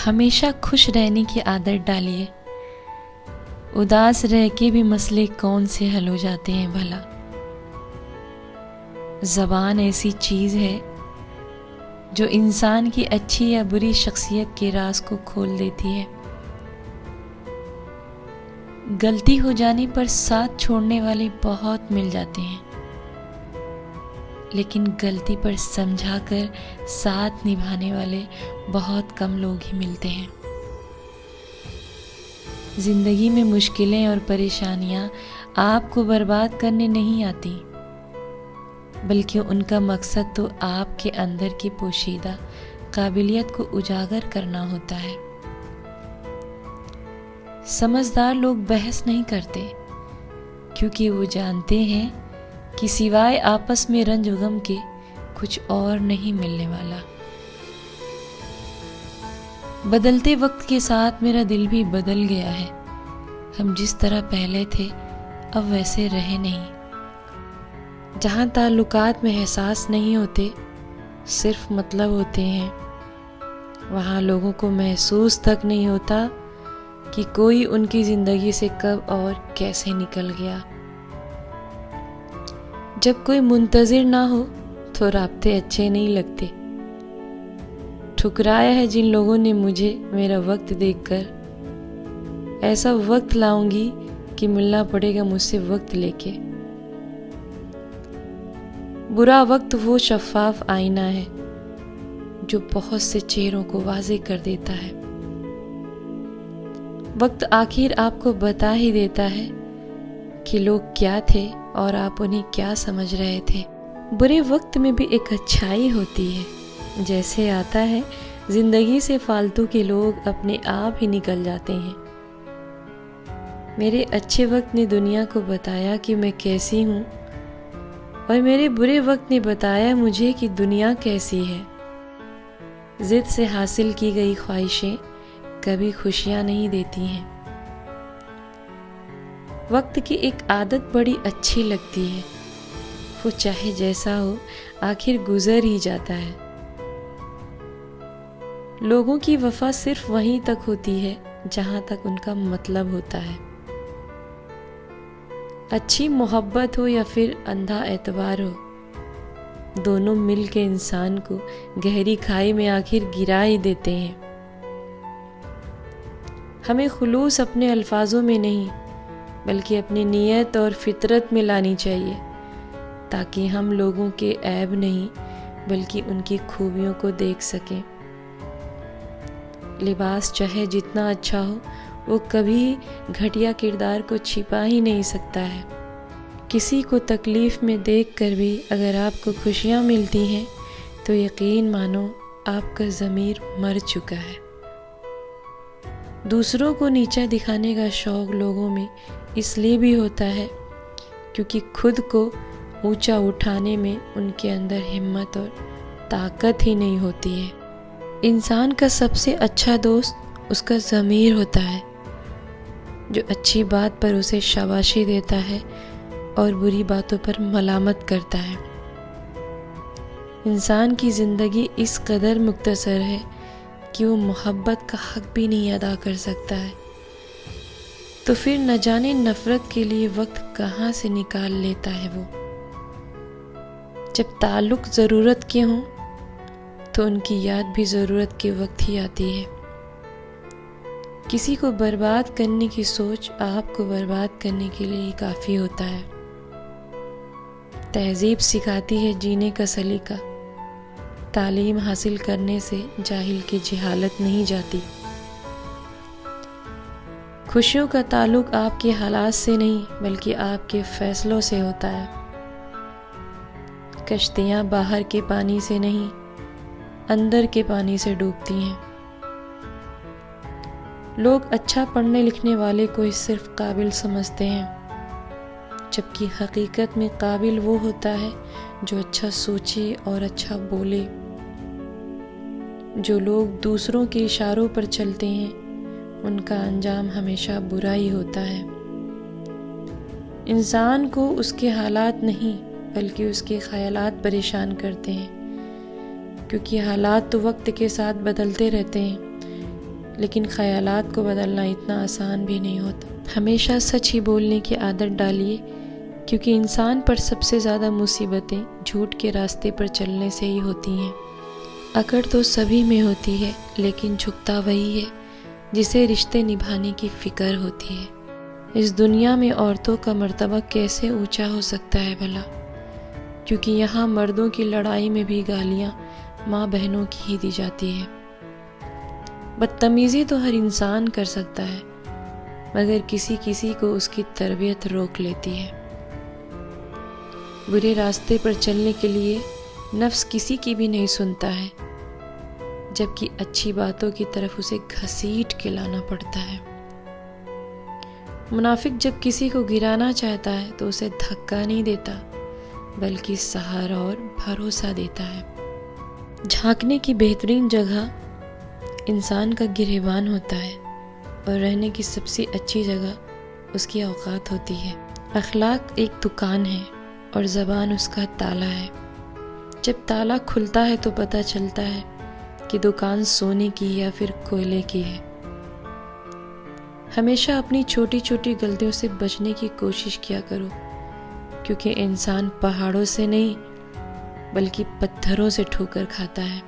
ہمیشہ خوش رہنے کی عادت ڈالیے، اداس رہ کے بھی مسئلے کون سے حل ہو جاتے ہیں بھلا۔ زبان ایسی چیز ہے جو انسان کی اچھی یا بری شخصیت کے راز کو کھول دیتی ہے۔ غلطی ہو جانے پر ساتھ چھوڑنے والے بہت مل جاتے ہیں، لیکن غلطی پر سمجھا کر ساتھ نبھانے والے بہت کم لوگ ہی ملتے ہیں۔ زندگی میں مشکلیں اور پریشانیاں آپ کو برباد کرنے نہیں آتی، بلکہ ان کا مقصد تو آپ کے اندر کی پوشیدہ قابلیت کو اجاگر کرنا ہوتا ہے۔ سمجھدار لوگ بحث نہیں کرتے، کیونکہ وہ جانتے ہیں کہ سوائے آپس میں رنج و غم کے کچھ اور نہیں ملنے والا۔ بدلتے وقت کے ساتھ میرا دل بھی بدل گیا ہے، ہم جس طرح پہلے تھے اب ویسے رہے نہیں۔ جہاں تعلقات میں احساس نہیں ہوتے، صرف مطلب ہوتے ہیں، وہاں لوگوں کو محسوس تک نہیں ہوتا کہ کوئی ان کی زندگی سے کب اور کیسے نکل گیا۔ جب کوئی منتظر نہ ہو تو رابطے اچھے نہیں لگتے۔ ٹھکرایا ہے جن لوگوں نے مجھے میرا وقت دیکھ کر، ایسا وقت لاؤں گی کہ ملنا پڑے گا مجھ سے وقت لے کے۔ برا وقت وہ شفاف آئینہ ہے جو بہت سے چہروں کو واضح کر دیتا ہے۔ وقت آخر آپ کو بتا ہی دیتا ہے کہ لوگ کیا تھے اور آپ انہیں کیا سمجھ رہے تھے۔ برے وقت میں بھی ایک اچھائی ہوتی ہے، جیسے آتا ہے زندگی سے فالتو کے لوگ اپنے آپ ہی نکل جاتے ہیں۔ میرے اچھے وقت نے دنیا کو بتایا کہ میں کیسی ہوں، اور میرے برے وقت نے بتایا مجھے کہ دنیا کیسی ہے۔ ضد سے حاصل کی گئی خواہشیں کبھی خوشیاں نہیں دیتی ہیں۔ وقت کی ایک عادت بڑی اچھی لگتی ہے، وہ چاہے جیسا ہو آخر گزر ہی جاتا ہے۔ لوگوں کی وفا صرف وہیں تک ہوتی ہے جہاں تک ان کا مطلب ہوتا ہے۔ اچھی محبت ہو یا پھر اندھا اعتبار ہو، دونوں مل کے انسان کو گہری کھائی میں آخر گرا ہی دیتے ہیں۔ ہمیں خلوص اپنے الفاظوں میں نہیں بلکہ اپنی نیت اور فطرت میں لانی چاہیے، تاکہ ہم لوگوں کے عیب نہیں بلکہ ان کی خوبیوں کو دیکھ سکیں۔ لباس چاہے جتنا اچھا ہو، وہ کبھی گھٹیا کردار کو چھپا ہی نہیں سکتا ہے۔ کسی کو تکلیف میں دیکھ کر بھی اگر آپ کو خوشیاں ملتی ہیں تو یقین مانو آپ کا ضمیر مر چکا ہے۔ دوسروں کو نیچا دکھانے کا شوق لوگوں میں اس لیے بھی ہوتا ہے کیونکہ خود کو اونچا اٹھانے میں ان کے اندر ہمت اور طاقت ہی نہیں ہوتی ہے۔ انسان کا سب سے اچھا دوست اس کا ضمیر ہوتا ہے، جو اچھی بات پر اسے شاباشی دیتا ہے اور بری باتوں پر ملامت کرتا ہے۔ انسان کی زندگی اس قدر مختصر ہے کہ وہ محبت کا حق بھی نہیں ادا کر سکتا ہے، تو پھر نہ جانے نفرت کے لیے وقت کہاں سے نکال لیتا ہے وہ۔ جب تعلق ضرورت کے ہوں تو ان کی یاد بھی ضرورت کے وقت ہی آتی ہے۔ کسی کو برباد کرنے کی سوچ آپ کو برباد کرنے کے لیے ہی کافی ہوتا ہے۔ تہذیب سکھاتی ہے جینے کا سلیقہ، تعلیم حاصل کرنے سے جاہل کی جہالت نہیں جاتی۔ خوشیوں کا تعلق آپ کے حالات سے نہیں بلکہ آپ کے فیصلوں سے ہوتا ہے۔ کشتیاں باہر کے پانی سے نہیں، اندر کے پانی سے ڈوبتی ہیں۔ لوگ اچھا پڑھنے لکھنے والے کو ہی صرف قابل سمجھتے ہیں، جبکہ حقیقت میں قابل وہ ہوتا ہے جو اچھا سوچے اور اچھا بولے۔ جو لوگ دوسروں کے اشاروں پر چلتے ہیں ان کا انجام ہمیشہ برا ہی ہوتا ہے۔ انسان کو اس کے حالات نہیں بلکہ اس کے خیالات پریشان کرتے ہیں، کیونکہ حالات تو وقت کے ساتھ بدلتے رہتے ہیں، لیکن خیالات کو بدلنا اتنا آسان بھی نہیں ہوتا۔ ہمیشہ سچ ہی بولنے کی عادت ڈالیے، کیونکہ انسان پر سب سے زیادہ مصیبتیں جھوٹ کے راستے پر چلنے سے ہی ہوتی ہیں۔ اکڑ تو سبھی میں ہوتی ہے، لیکن جھکتا وہی ہے جسے رشتے نبھانے کی فکر ہوتی ہے۔ اس دنیا میں عورتوں کا مرتبہ کیسے اونچا ہو سکتا ہے بھلا؟ کیونکہ یہاں مردوں کی لڑائی میں بھی گالیاں ماں بہنوں کی ہی دی جاتی ہے۔ بدتمیزی تو ہر انسان کر سکتا ہے، مگر کسی کو اس کی تربیت روک لیتی ہے۔ برے راستے پر چلنے کے لیے نفس کسی کی بھی نہیں سنتا ہے، جبکہ اچھی باتوں کی طرف اسے گھسیٹ کے لانا پڑتا ہے۔ منافق جب کسی کو گرانا چاہتا ہے تو اسے دھکا نہیں دیتا، بلکہ سہارا اور بھروسہ دیتا ہے۔ جھانکنے کی بہترین جگہ انسان کا گریبان ہوتا ہے، اور رہنے کی سب سے اچھی جگہ اس کی اوقات ہوتی ہے۔ اخلاق ایک دکان ہے اور زبان اس کا تالا ہے۔ جب تالا کھلتا ہے تو پتہ چلتا ہے کہ دکان سونے کی یا پھر کوئلے کی ہے۔ ہمیشہ اپنی چھوٹی چھوٹی غلطیوں سے بچنے کی کوشش کیا کرو، کیونکہ انسان پہاڑوں سے نہیں بلکہ پتھروں سے ٹھوکر کھاتا ہے۔